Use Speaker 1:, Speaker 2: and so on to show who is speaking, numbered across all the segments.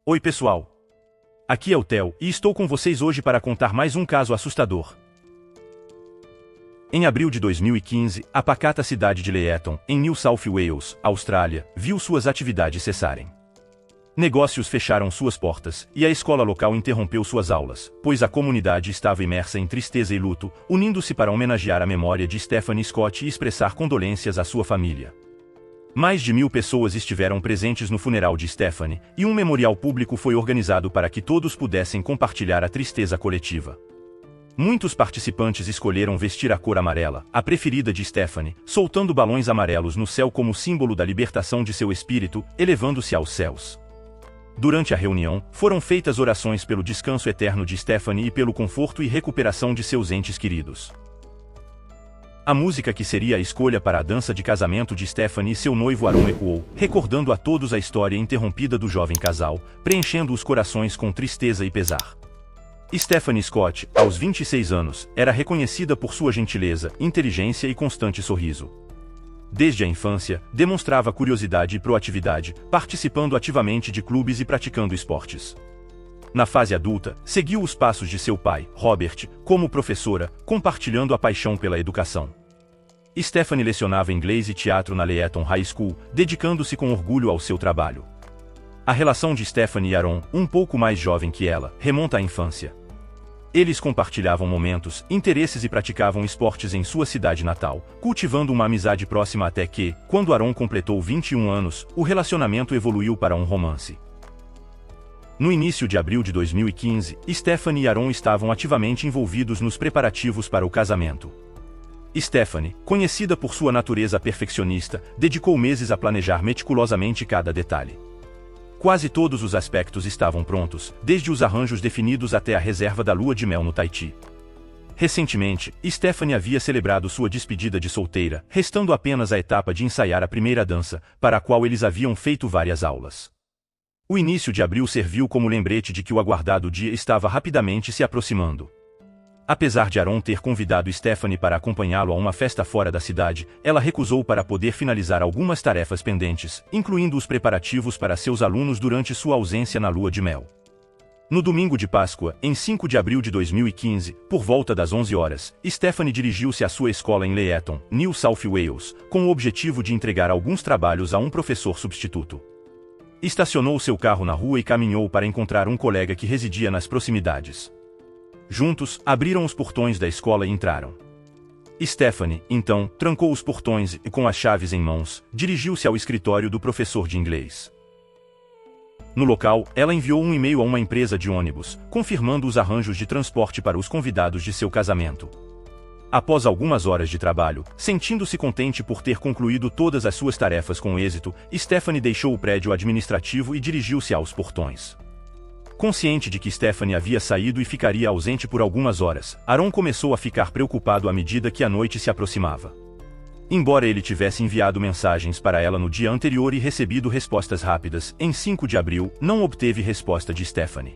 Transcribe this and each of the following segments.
Speaker 1: Oi pessoal, aqui é o Theo e estou com vocês hoje para contar mais um caso assustador. Em abril de 2015, a pacata cidade de Leeton, em New South Wales, Austrália, viu suas atividades cessarem. Negócios fecharam suas portas, e a escola local interrompeu suas aulas, pois a comunidade estava imersa em tristeza e luto, unindo-se para homenagear a memória de Stephanie Scott e expressar condolências à sua família. Mais de 1000 pessoas estiveram presentes no funeral de Stephanie, e um memorial público foi organizado para que todos pudessem compartilhar a tristeza coletiva. Muitos participantes escolheram vestir a cor amarela, a preferida de Stephanie, soltando balões amarelos no céu como símbolo da libertação de seu espírito, elevando-se aos céus. Durante a reunião, foram feitas orações pelo descanso eterno de Stephanie e pelo conforto e recuperação de seus entes queridos. A música que seria a escolha para a dança de casamento de Stephanie e seu noivo Aaron ecoou, recordando a todos a história interrompida do jovem casal, preenchendo os corações com tristeza e pesar. Stephanie Scott, aos 26 anos, era reconhecida por sua gentileza, inteligência e constante sorriso. Desde a infância, demonstrava curiosidade e proatividade, participando ativamente de clubes e praticando esportes. Na fase adulta, seguiu os passos de seu pai, Robert, como professora, compartilhando a paixão pela educação. Stephanie lecionava inglês e teatro na Leeton High School, dedicando-se com orgulho ao seu trabalho. A relação de Stephanie e Aaron, um pouco mais jovem que ela, remonta à infância. Eles compartilhavam momentos, interesses e praticavam esportes em sua cidade natal, cultivando uma amizade próxima até que, quando Aaron completou 21 anos, o relacionamento evoluiu para um romance. No início de abril de 2015, Stephanie e Aaron estavam ativamente envolvidos nos preparativos para o casamento. Stephanie, conhecida por sua natureza perfeccionista, dedicou meses a planejar meticulosamente cada detalhe. Quase todos os aspectos estavam prontos, desde os arranjos definidos até a reserva da lua de mel no Tahiti. Recentemente, Stephanie havia celebrado sua despedida de solteira, restando apenas a etapa de ensaiar a primeira dança, para a qual eles haviam feito várias aulas. O início de abril serviu como lembrete de que o aguardado dia estava rapidamente se aproximando. Apesar de Aaron ter convidado Stephanie para acompanhá-lo a uma festa fora da cidade, ela recusou para poder finalizar algumas tarefas pendentes, incluindo os preparativos para seus alunos durante sua ausência na lua de mel. No domingo de Páscoa, em 5 de abril de 2015, por volta das 11 horas, Stephanie dirigiu-se à sua escola em Leeton, New South Wales, com o objetivo de entregar alguns trabalhos a um professor substituto. Estacionou seu carro na rua e caminhou para encontrar um colega que residia nas proximidades. Juntos, abriram os portões da escola e entraram. Stephanie, então, trancou os portões e, com as chaves em mãos, dirigiu-se ao escritório do professor de inglês. No local, ela enviou um e-mail a uma empresa de ônibus, confirmando os arranjos de transporte para os convidados de seu casamento. Após algumas horas de trabalho, sentindo-se contente por ter concluído todas as suas tarefas com êxito, Stephanie deixou o prédio administrativo e dirigiu-se aos portões. Consciente de que Stephanie havia saído e ficaria ausente por algumas horas, Aaron começou a ficar preocupado à medida que a noite se aproximava. Embora ele tivesse enviado mensagens para ela no dia anterior e recebido respostas rápidas, em 5 de abril, não obteve resposta de Stephanie.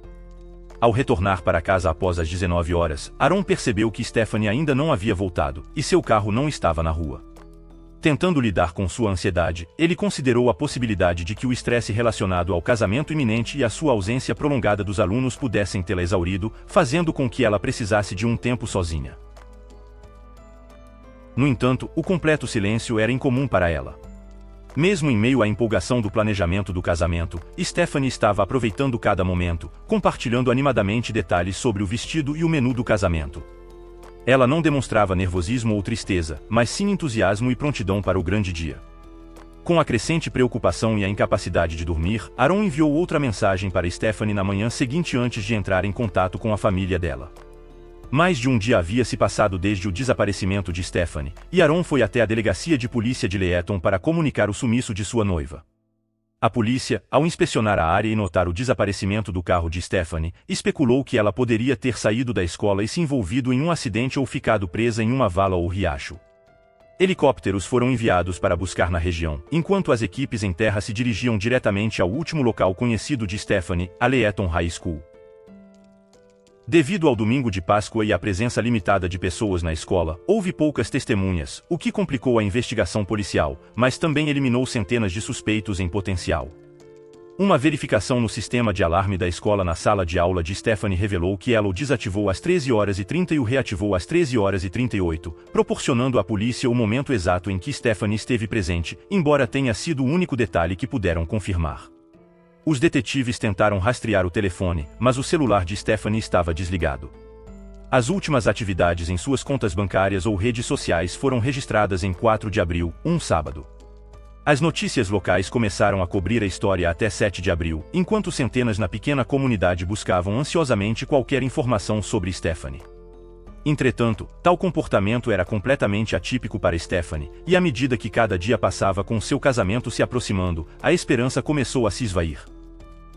Speaker 1: Ao retornar para casa após as 19 horas, Aaron percebeu que Stephanie ainda não havia voltado, e seu carro não estava na rua. Tentando lidar com sua ansiedade, ele considerou a possibilidade de que o estresse relacionado ao casamento iminente e a sua ausência prolongada dos alunos pudessem tê-la exaurido, fazendo com que ela precisasse de um tempo sozinha. No entanto, o completo silêncio era incomum para ela. Mesmo em meio à empolgação do planejamento do casamento, Stephanie estava aproveitando cada momento, compartilhando animadamente detalhes sobre o vestido e o menu do casamento. Ela não demonstrava nervosismo ou tristeza, mas sim entusiasmo e prontidão para o grande dia. Com a crescente preocupação e a incapacidade de dormir, Aaron enviou outra mensagem para Stephanie na manhã seguinte antes de entrar em contato com a família dela. Mais de um dia havia se passado desde o desaparecimento de Stephanie, e Aaron foi até a delegacia de polícia de Leeton para comunicar o sumiço de sua noiva. A polícia, ao inspecionar a área e notar o desaparecimento do carro de Stephanie, especulou que ela poderia ter saído da escola e se envolvido em um acidente ou ficado presa em uma vala ou riacho. Helicópteros foram enviados para buscar na região, enquanto as equipes em terra se dirigiam diretamente ao último local conhecido de Stephanie, a Leeton High School. Devido ao domingo de Páscoa e à presença limitada de pessoas na escola, houve poucas testemunhas, o que complicou a investigação policial, mas também eliminou centenas de suspeitos em potencial. Uma verificação no sistema de alarme da escola na sala de aula de Stephanie revelou que ela o desativou às 13h30 e o reativou às 13h38, proporcionando à polícia o momento exato em que Stephanie esteve presente, embora tenha sido o único detalhe que puderam confirmar. Os detetives tentaram rastrear o telefone, mas o celular de Stephanie estava desligado. As últimas atividades em suas contas bancárias ou redes sociais foram registradas em 4 de abril, um sábado. As notícias locais começaram a cobrir a história até 7 de abril, enquanto centenas na pequena comunidade buscavam ansiosamente qualquer informação sobre Stephanie. Entretanto, tal comportamento era completamente atípico para Stephanie, e à medida que cada dia passava com seu casamento se aproximando, a esperança começou a se esvair.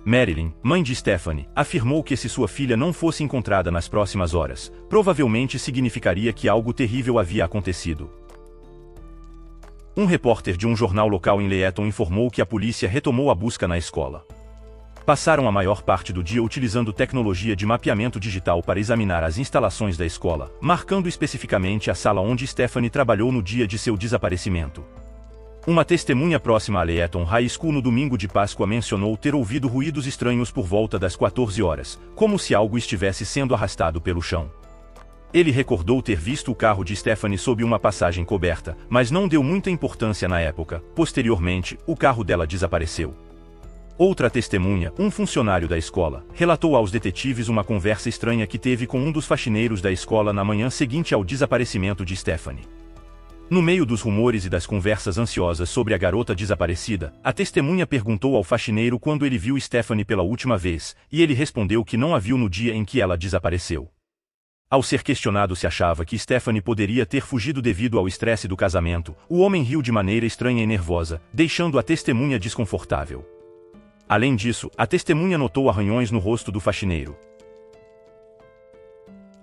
Speaker 1: Marilyn, mãe de Stephanie, afirmou que se sua filha não fosse encontrada nas próximas horas, provavelmente significaria que algo terrível havia acontecido. Um repórter de um jornal local em Leeton informou que a polícia retomou a busca na escola. Passaram a maior parte do dia utilizando tecnologia de mapeamento digital para examinar as instalações da escola, marcando especificamente a sala onde Stephanie trabalhou no dia de seu desaparecimento. Uma testemunha próxima a Leeton High School no domingo de Páscoa mencionou ter ouvido ruídos estranhos por volta das 14 horas, como se algo estivesse sendo arrastado pelo chão. Ele recordou ter visto o carro de Stephanie sob uma passagem coberta, mas não deu muita importância na época. Posteriormente, o carro dela desapareceu. Outra testemunha, um funcionário da escola, relatou aos detetives uma conversa estranha que teve com um dos faxineiros da escola na manhã seguinte ao desaparecimento de Stephanie. No meio dos rumores e das conversas ansiosas sobre a garota desaparecida, a testemunha perguntou ao faxineiro quando ele viu Stephanie pela última vez, e ele respondeu que não a viu no dia em que ela desapareceu. Ao ser questionado se achava que Stephanie poderia ter fugido devido ao estresse do casamento, o homem riu de maneira estranha e nervosa, deixando a testemunha desconfortável. Além disso, a testemunha notou arranhões no rosto do faxineiro.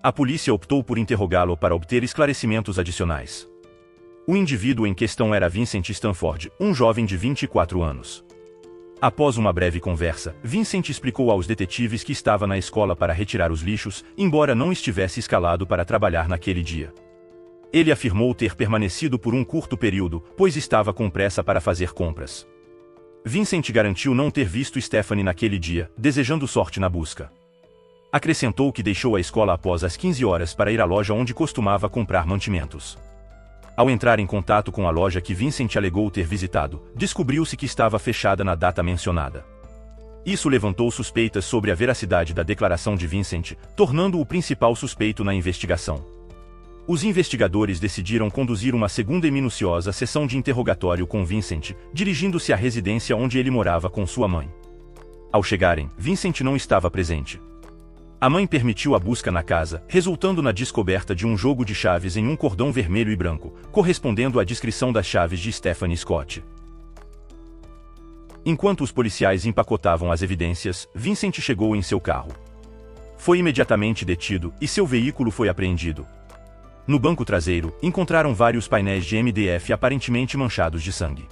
Speaker 1: A polícia optou por interrogá-lo para obter esclarecimentos adicionais. O indivíduo em questão era Vincent Stanford, um jovem de 24 anos. Após uma breve conversa, Vincent explicou aos detetives que estava na escola para retirar os lixos, embora não estivesse escalado para trabalhar naquele dia. Ele afirmou ter permanecido por um curto período, pois estava com pressa para fazer compras. Vincent garantiu não ter visto Stephanie naquele dia, desejando sorte na busca. Acrescentou que deixou a escola após as 15 horas para ir à loja onde costumava comprar mantimentos. Ao entrar em contato com a loja que Vincent alegou ter visitado, descobriu-se que estava fechada na data mencionada. Isso levantou suspeitas sobre a veracidade da declaração de Vincent, tornando-o o principal suspeito na investigação. Os investigadores decidiram conduzir uma segunda e minuciosa sessão de interrogatório com Vincent, dirigindo-se à residência onde ele morava com sua mãe. Ao chegarem, Vincent não estava presente. A mãe permitiu a busca na casa, resultando na descoberta de um jogo de chaves em um cordão vermelho e branco, correspondendo à descrição das chaves de Stephanie Scott. Enquanto os policiais empacotavam as evidências, Vincent chegou em seu carro. Foi imediatamente detido e seu veículo foi apreendido. No banco traseiro, encontraram vários painéis de MDF aparentemente manchados de sangue.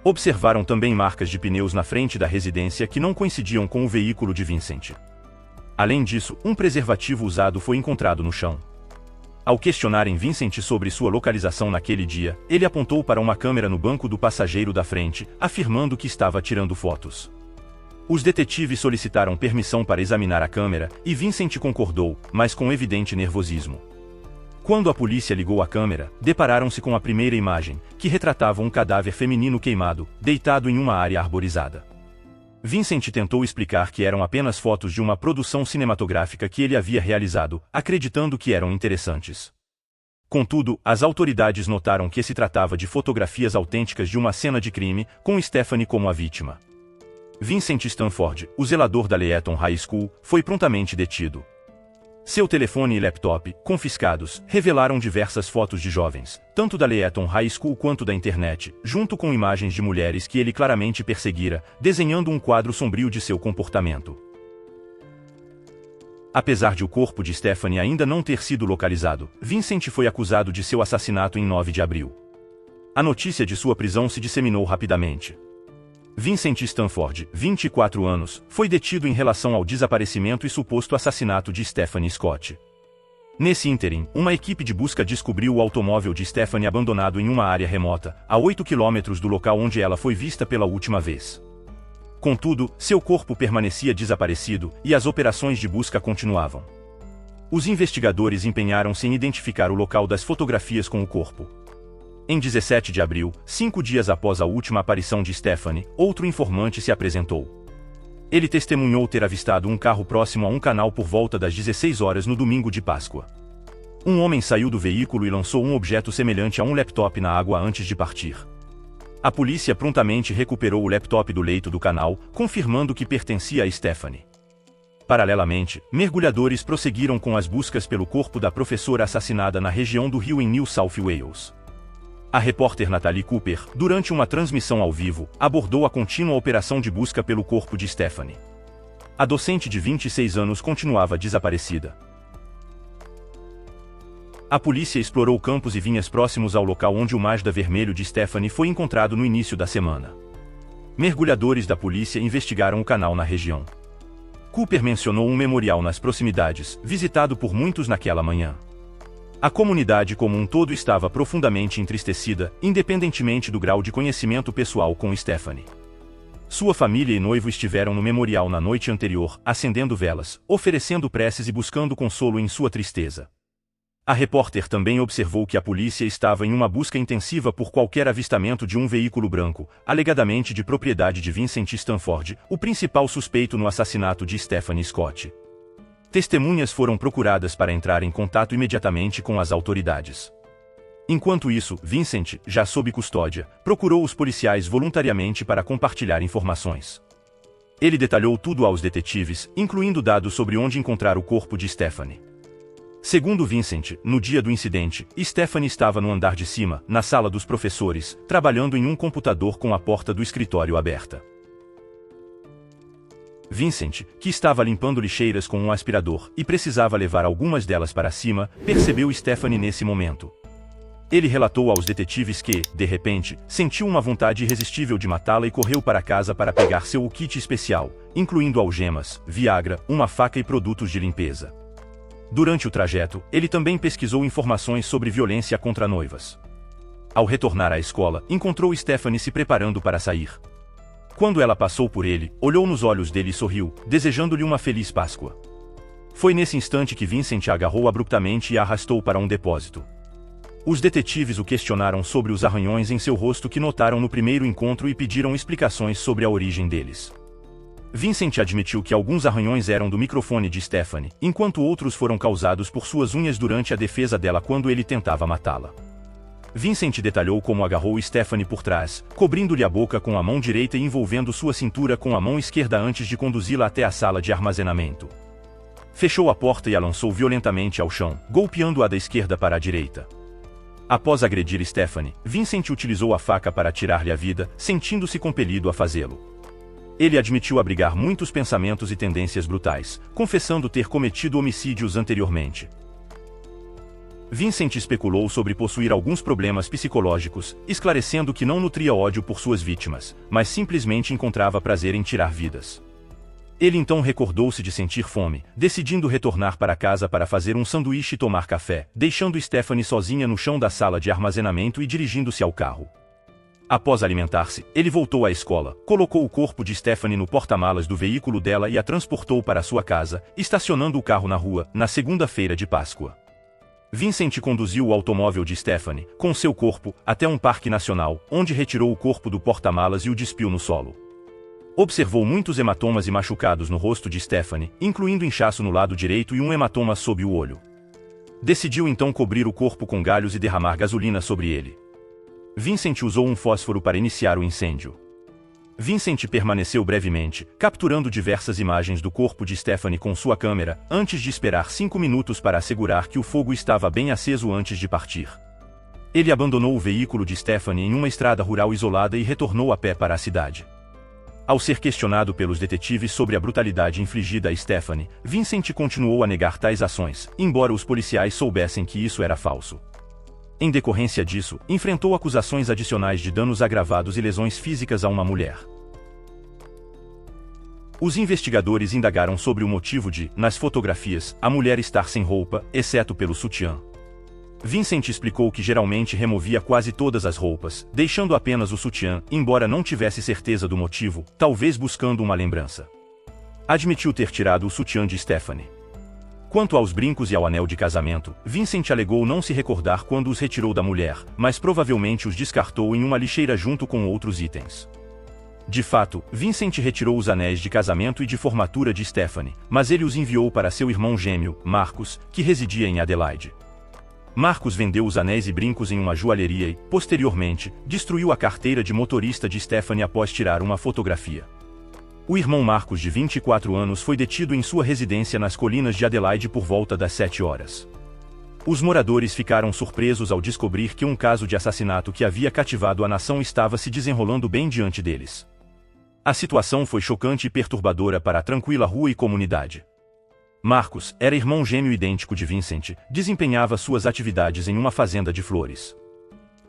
Speaker 1: Observaram também marcas de pneus na frente da residência que não coincidiam com o veículo de Vincent. Além disso, um preservativo usado foi encontrado no chão. Ao questionarem Vincent sobre sua localização naquele dia, ele apontou para uma câmera no banco do passageiro da frente, afirmando que estava tirando fotos. Os detetives solicitaram permissão para examinar a câmera, e Vincent concordou, mas com evidente nervosismo. Quando a polícia ligou a câmera, depararam-se com a primeira imagem, que retratava um cadáver feminino queimado, deitado em uma área arborizada. Vincent tentou explicar que eram apenas fotos de uma produção cinematográfica que ele havia realizado, acreditando que eram interessantes. Contudo, as autoridades notaram que se tratava de fotografias autênticas de uma cena de crime, com Stephanie como a vítima. Vincent Stanford, o zelador da Leeton High School, foi prontamente detido. Seu telefone e laptop, confiscados, revelaram diversas fotos de jovens, tanto da Leeton High School quanto da internet, junto com imagens de mulheres que ele claramente perseguira, desenhando um quadro sombrio de seu comportamento. Apesar de o corpo de Stephanie ainda não ter sido localizado, Vincent foi acusado de seu assassinato em 9 de abril. A notícia de sua prisão se disseminou rapidamente. Vincent Stanford, 24 anos, foi detido em relação ao desaparecimento e suposto assassinato de Stephanie Scott. Nesse ínterim, uma equipe de busca descobriu o automóvel de Stephanie abandonado em uma área remota, a 8 quilômetros do local onde ela foi vista pela última vez. Contudo, seu corpo permanecia desaparecido e as operações de busca continuavam. Os investigadores empenharam-se em identificar o local das fotografias com o corpo. Em 17 de abril, 5 dias após a última aparição de Stephanie, outro informante se apresentou. Ele testemunhou ter avistado um carro próximo a um canal por volta das 16 horas no domingo de Páscoa. Um homem saiu do veículo e lançou um objeto semelhante a um laptop na água antes de partir. A polícia prontamente recuperou o laptop do leito do canal, confirmando que pertencia a Stephanie. Paralelamente, mergulhadores prosseguiram com as buscas pelo corpo da professora assassinada na região do rio em New South Wales. A repórter Natalie Cooper, durante uma transmissão ao vivo, abordou a contínua operação de busca pelo corpo de Stephanie. A docente de 26 anos continuava desaparecida. A polícia explorou campos e vinhas próximos ao local onde o Mazda vermelho de Stephanie foi encontrado no início da semana. Mergulhadores da polícia investigaram o canal na região. Cooper mencionou um memorial nas proximidades, visitado por muitos naquela manhã. A comunidade como um todo estava profundamente entristecida, independentemente do grau de conhecimento pessoal com Stephanie. Sua família e noivo estiveram no memorial na noite anterior, acendendo velas, oferecendo preces e buscando consolo em sua tristeza. A repórter também observou que a polícia estava em uma busca intensiva por qualquer avistamento de um veículo branco, alegadamente de propriedade de Vincent Stanford, o principal suspeito no assassinato de Stephanie Scott. Testemunhas foram procuradas para entrar em contato imediatamente com as autoridades. Enquanto isso, Vincent, já sob custódia, procurou os policiais voluntariamente para compartilhar informações. Ele detalhou tudo aos detetives, incluindo dados sobre onde encontrar o corpo de Stephanie. Segundo Vincent, no dia do incidente, Stephanie estava no andar de cima, na sala dos professores, trabalhando em um computador com a porta do escritório aberta. Vincent, que estava limpando lixeiras com um aspirador e precisava levar algumas delas para cima, percebeu Stephanie nesse momento. Ele relatou aos detetives que, de repente, sentiu uma vontade irresistível de matá-la e correu para casa para pegar seu kit especial, incluindo algemas, Viagra, uma faca e produtos de limpeza. Durante o trajeto, ele também pesquisou informações sobre violência contra noivas. Ao retornar à escola, encontrou Stephanie se preparando para sair. Quando ela passou por ele, olhou nos olhos dele e sorriu, desejando-lhe uma feliz Páscoa. Foi nesse instante que Vincent a agarrou abruptamente e a arrastou para um depósito. Os detetives o questionaram sobre os arranhões em seu rosto que notaram no primeiro encontro e pediram explicações sobre a origem deles. Vincent admitiu que alguns arranhões eram do microfone de Stephanie, enquanto outros foram causados por suas unhas durante a defesa dela quando ele tentava matá-la. Vincent detalhou como agarrou Stephanie por trás, cobrindo-lhe a boca com a mão direita e envolvendo sua cintura com a mão esquerda antes de conduzi-la até a sala de armazenamento. Fechou a porta e a lançou violentamente ao chão, golpeando-a da esquerda para a direita. Após agredir Stephanie, Vincent utilizou a faca para tirar-lhe a vida, sentindo-se compelido a fazê-lo. Ele admitiu abrigar muitos pensamentos e tendências brutais, confessando ter cometido homicídios anteriormente. Vincent especulou sobre possuir alguns problemas psicológicos, esclarecendo que não nutria ódio por suas vítimas, mas simplesmente encontrava prazer em tirar vidas. Ele então recordou-se de sentir fome, decidindo retornar para casa para fazer um sanduíche e tomar café, deixando Stephanie sozinha no chão da sala de armazenamento e dirigindo-se ao carro. Após alimentar-se, ele voltou à escola, colocou o corpo de Stephanie no porta-malas do veículo dela e a transportou para sua casa, estacionando o carro na rua, na segunda-feira de Páscoa. Vincent conduziu o automóvel de Stephanie, com seu corpo, até um parque nacional, onde retirou o corpo do porta-malas e o despiu no solo. Observou muitos hematomas e machucados no rosto de Stephanie, incluindo inchaço no lado direito e um hematoma sob o olho. Decidiu então cobrir o corpo com galhos e derramar gasolina sobre ele. Vincent usou um fósforo para iniciar o incêndio. Vincent permaneceu brevemente, capturando diversas imagens do corpo de Stephanie com sua câmera, antes de esperar 5 minutos para assegurar que o fogo estava bem aceso antes de partir. Ele abandonou o veículo de Stephanie em uma estrada rural isolada e retornou a pé para a cidade. Ao ser questionado pelos detetives sobre a brutalidade infligida a Stephanie, Vincent continuou a negar tais ações, embora os policiais soubessem que isso era falso. Em decorrência disso, enfrentou acusações adicionais de danos agravados e lesões físicas a uma mulher. Os investigadores indagaram sobre o motivo de, nas fotografias, a mulher estar sem roupa, exceto pelo sutiã. Vincent explicou que geralmente removia quase todas as roupas, deixando apenas o sutiã, embora não tivesse certeza do motivo, talvez buscando uma lembrança. Admitiu ter tirado o sutiã de Stephanie. Quanto aos brincos e ao anel de casamento, Vincent alegou não se recordar quando os retirou da mulher, mas provavelmente os descartou em uma lixeira junto com outros itens. De fato, Vincent retirou os anéis de casamento e de formatura de Stephanie, mas ele os enviou para seu irmão gêmeo, Marcus, que residia em Adelaide. Marcus vendeu os anéis e brincos em uma joalheria e, posteriormente, destruiu a carteira de motorista de Stephanie após tirar uma fotografia. O irmão Marcus, de 24 anos, foi detido em sua residência nas colinas de Adelaide por volta das 7 horas. Os moradores ficaram surpresos ao descobrir que um caso de assassinato que havia cativado a nação estava se desenrolando bem diante deles. A situação foi chocante e perturbadora para a tranquila rua e comunidade. Marcus era irmão gêmeo idêntico de Vincent, desempenhava suas atividades em uma fazenda de flores.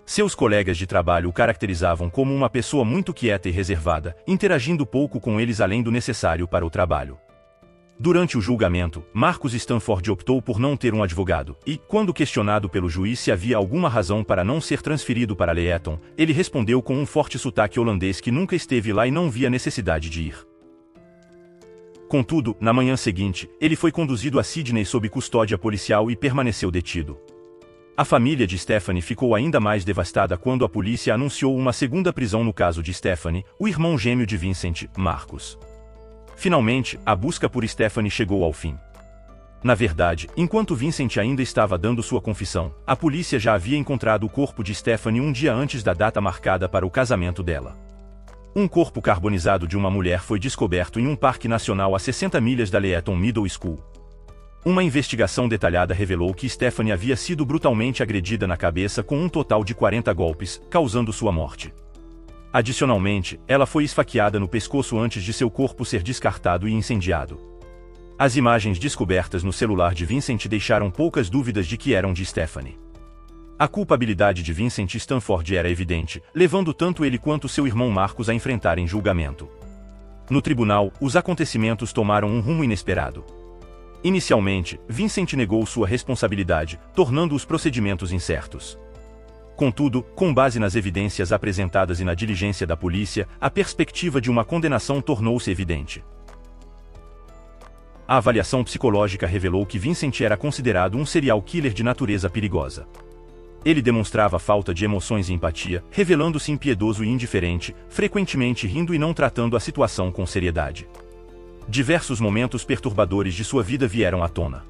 Speaker 1: Seus colegas de trabalho o caracterizavam como uma pessoa muito quieta e reservada, interagindo pouco com eles além do necessário para o trabalho. Durante o julgamento, Marcus Stanford optou por não ter um advogado, e, quando questionado pelo juiz se havia alguma razão para não ser transferido para Leyton, ele respondeu com um forte sotaque holandês que nunca esteve lá e não via necessidade de ir. Contudo, na manhã seguinte, ele foi conduzido a Sydney sob custódia policial e permaneceu detido. A família de Stephanie ficou ainda mais devastada quando a polícia anunciou uma segunda prisão no caso de Stephanie, o irmão gêmeo de Vincent, Marcus. Finalmente, a busca por Stephanie chegou ao fim. Na verdade, enquanto Vincent ainda estava dando sua confissão, a polícia já havia encontrado o corpo de Stephanie um dia antes da data marcada para o casamento dela. Um corpo carbonizado de uma mulher foi descoberto em um parque nacional a 60 milhas da Leyton Middle School. Uma investigação detalhada revelou que Stephanie havia sido brutalmente agredida na cabeça com um total de 40 golpes, causando sua morte. Adicionalmente, ela foi esfaqueada no pescoço antes de seu corpo ser descartado e incendiado. As imagens descobertas no celular de Vincent deixaram poucas dúvidas de que eram de Stephanie. A culpabilidade de Vincent Stanford era evidente, levando tanto ele quanto seu irmão Marcus a enfrentarem julgamento. No tribunal, os acontecimentos tomaram um rumo inesperado. Inicialmente, Vincent negou sua responsabilidade, tornando os procedimentos incertos. Contudo, com base nas evidências apresentadas e na diligência da polícia, a perspectiva de uma condenação tornou-se evidente. A avaliação psicológica revelou que Vincent era considerado um serial killer de natureza perigosa. Ele demonstrava falta de emoções e empatia, revelando-se impiedoso e indiferente, frequentemente rindo e não tratando a situação com seriedade. Diversos momentos perturbadores de sua vida vieram à tona.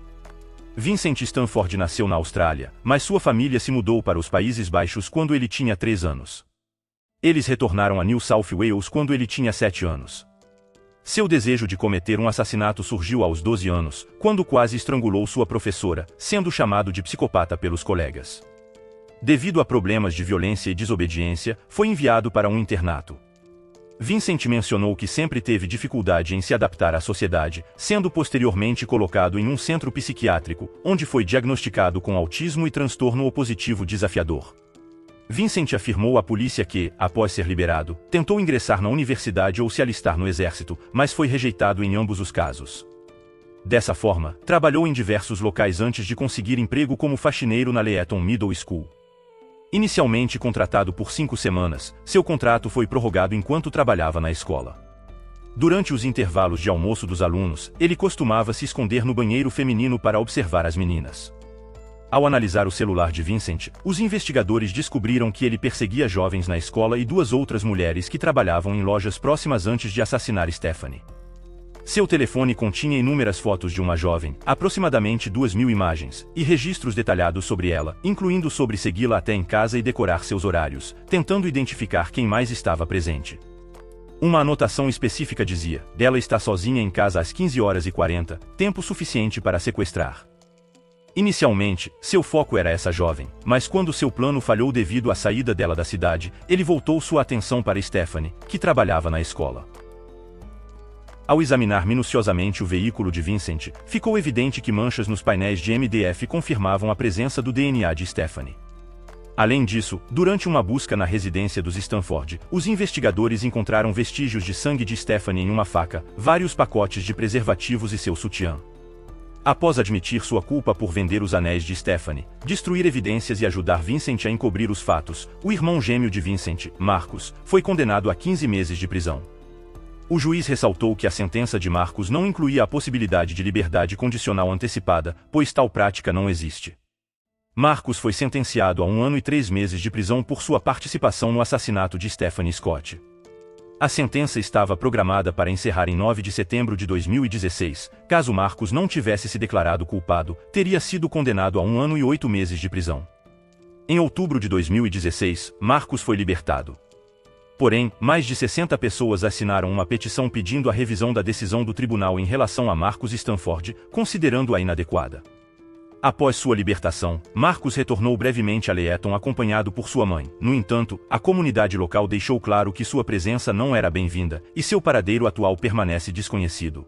Speaker 1: Vincent Stanford nasceu na Austrália, mas sua família se mudou para os Países Baixos quando ele tinha 3 anos. Eles retornaram a New South Wales quando ele tinha 7 anos. Seu desejo de cometer um assassinato surgiu aos 12 anos, quando quase estrangulou sua professora, sendo chamado de psicopata pelos colegas. Devido a problemas de violência e desobediência, foi enviado para um internato. Vincent mencionou que sempre teve dificuldade em se adaptar à sociedade, sendo posteriormente colocado em um centro psiquiátrico, onde foi diagnosticado com autismo e transtorno opositivo desafiador. Vincent afirmou à polícia que, após ser liberado, tentou ingressar na universidade ou se alistar no exército, mas foi rejeitado em ambos os casos. Dessa forma, trabalhou em diversos locais antes de conseguir emprego como faxineiro na Leyton Middle School. Inicialmente contratado por 5 semanas, seu contrato foi prorrogado enquanto trabalhava na escola. Durante os intervalos de almoço dos alunos, ele costumava se esconder no banheiro feminino para observar as meninas. Ao analisar o celular de Vincent, os investigadores descobriram que ele perseguia jovens na escola e 2 outras mulheres que trabalhavam em lojas próximas antes de assassinar Stephanie. Seu telefone continha inúmeras fotos de uma jovem, aproximadamente 2.000 imagens, e registros detalhados sobre ela, incluindo sobre segui-la até em casa e decorar seus horários, tentando identificar quem mais estava presente. Uma anotação específica dizia: "Ela está sozinha em casa às 15h40, tempo suficiente para sequestrar." Inicialmente, seu foco era essa jovem, mas quando seu plano falhou devido à saída dela da cidade, ele voltou sua atenção para Stephanie, que trabalhava na escola. Ao examinar minuciosamente o veículo de Vincent, ficou evidente que manchas nos painéis de MDF confirmavam a presença do DNA de Stephanie. Além disso, durante uma busca na residência dos Stanford, os investigadores encontraram vestígios de sangue de Stephanie em uma faca, vários pacotes de preservativos e seu sutiã. Após admitir sua culpa por vender os anéis de Stephanie, destruir evidências e ajudar Vincent a encobrir os fatos, o irmão gêmeo de Vincent, Marcus, foi condenado a 15 meses de prisão. O juiz ressaltou que a sentença de Marcus não incluía a possibilidade de liberdade condicional antecipada, pois tal prática não existe. Marcus foi sentenciado a 1 ano e 3 meses de prisão por sua participação no assassinato de Stephanie Scott. A sentença estava programada para encerrar em 9 de setembro de 2016. Caso Marcus não tivesse se declarado culpado, teria sido condenado a 1 ano e 8 meses de prisão. Em outubro de 2016, Marcus foi libertado. Porém, mais de 60 pessoas assinaram uma petição pedindo a revisão da decisão do tribunal em relação a Marcus Stanford, considerando-a inadequada. Após sua libertação, Marcus retornou brevemente a Leyton acompanhado por sua mãe. No entanto, a comunidade local deixou claro que sua presença não era bem-vinda, e seu paradeiro atual permanece desconhecido.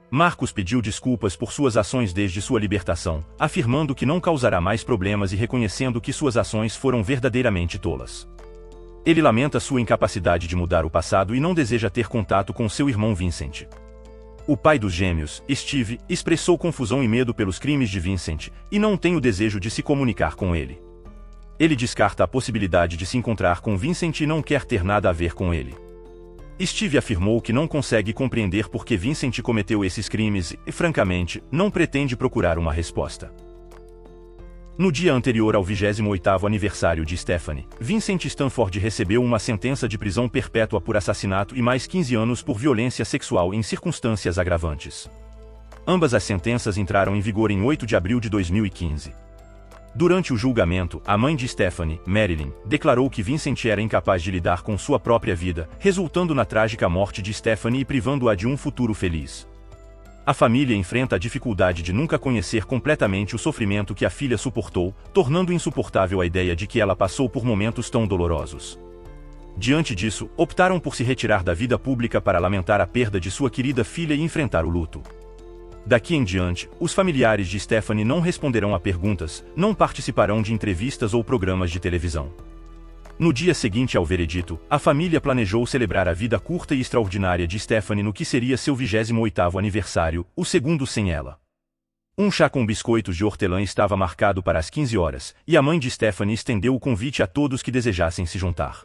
Speaker 1: Marcus pediu desculpas por suas ações desde sua libertação, afirmando que não causará mais problemas e reconhecendo que suas ações foram verdadeiramente tolas. Ele lamenta sua incapacidade de mudar o passado e não deseja ter contato com seu irmão Vincent. O pai dos gêmeos, Steve, expressou confusão e medo pelos crimes de Vincent, e não tem o desejo de se comunicar com ele. Ele descarta a possibilidade de se encontrar com Vincent e não quer ter nada a ver com ele. Steve afirmou que não consegue compreender por que Vincent cometeu esses crimes e, francamente, não pretende procurar uma resposta. No dia anterior ao 28º aniversário de Stephanie, Vincent Stanford recebeu uma sentença de prisão perpétua por assassinato e mais 15 anos por violência sexual em circunstâncias agravantes. Ambas as sentenças entraram em vigor em 8 de abril de 2015. Durante o julgamento, a mãe de Stephanie, Marilyn, declarou que Vincent era incapaz de lidar com sua própria vida, resultando na trágica morte de Stephanie e privando-a de um futuro feliz. A família enfrenta a dificuldade de nunca conhecer completamente o sofrimento que a filha suportou, tornando insuportável a ideia de que ela passou por momentos tão dolorosos. Diante disso, optaram por se retirar da vida pública para lamentar a perda de sua querida filha e enfrentar o luto. Daqui em diante, os familiares de Stephanie não responderão a perguntas, não participarão de entrevistas ou programas de televisão. No dia seguinte ao veredito, a família planejou celebrar a vida curta e extraordinária de Stephanie no que seria seu 28º aniversário, o segundo sem ela. Um chá com biscoitos de hortelã estava marcado para as 15 horas, e a mãe de Stephanie estendeu o convite a todos que desejassem se juntar.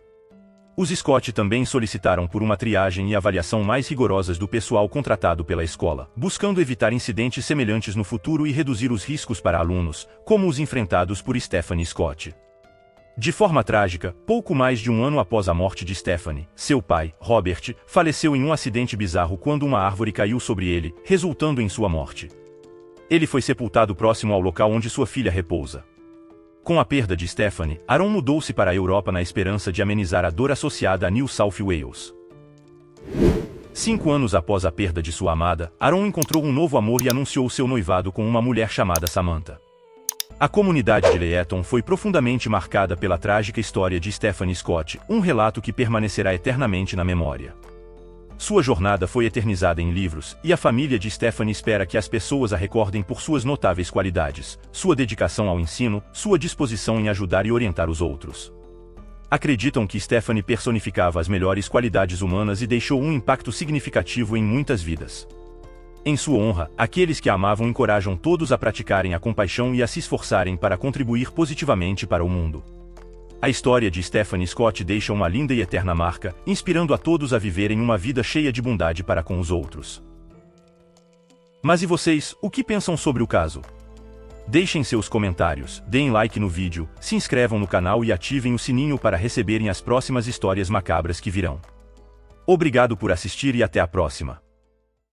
Speaker 1: Os Scott também solicitaram por uma triagem e avaliação mais rigorosas do pessoal contratado pela escola, buscando evitar incidentes semelhantes no futuro e reduzir os riscos para alunos, como os enfrentados por Stephanie Scott. De forma trágica, pouco mais de 1 ano após a morte de Stephanie, seu pai, Robert, faleceu em um acidente bizarro quando uma árvore caiu sobre ele, resultando em sua morte. Ele foi sepultado próximo ao local onde sua filha repousa. Com a perda de Stephanie, Aaron mudou-se para a Europa na esperança de amenizar a dor associada a New South Wales. 5 anos após a perda de sua amada, Aaron encontrou um novo amor e anunciou seu noivado com uma mulher chamada Samantha. A comunidade de Leyton foi profundamente marcada pela trágica história de Stephanie Scott, um relato que permanecerá eternamente na memória. Sua jornada foi eternizada em livros, e a família de Stephanie espera que as pessoas a recordem por suas notáveis qualidades, sua dedicação ao ensino, sua disposição em ajudar e orientar os outros. Acreditam que Stephanie personificava as melhores qualidades humanas e deixou um impacto significativo em muitas vidas. Em sua honra, aqueles que a amavam encorajam todos a praticarem a compaixão e a se esforçarem para contribuir positivamente para o mundo. A história de Stephanie Scott deixa uma linda e eterna marca, inspirando a todos a viverem uma vida cheia de bondade para com os outros. Mas e vocês, o que pensam sobre o caso? Deixem seus comentários, deem like no vídeo, se inscrevam no canal e ativem o sininho para receberem as próximas histórias macabras que virão. Obrigado por assistir e até a próxima.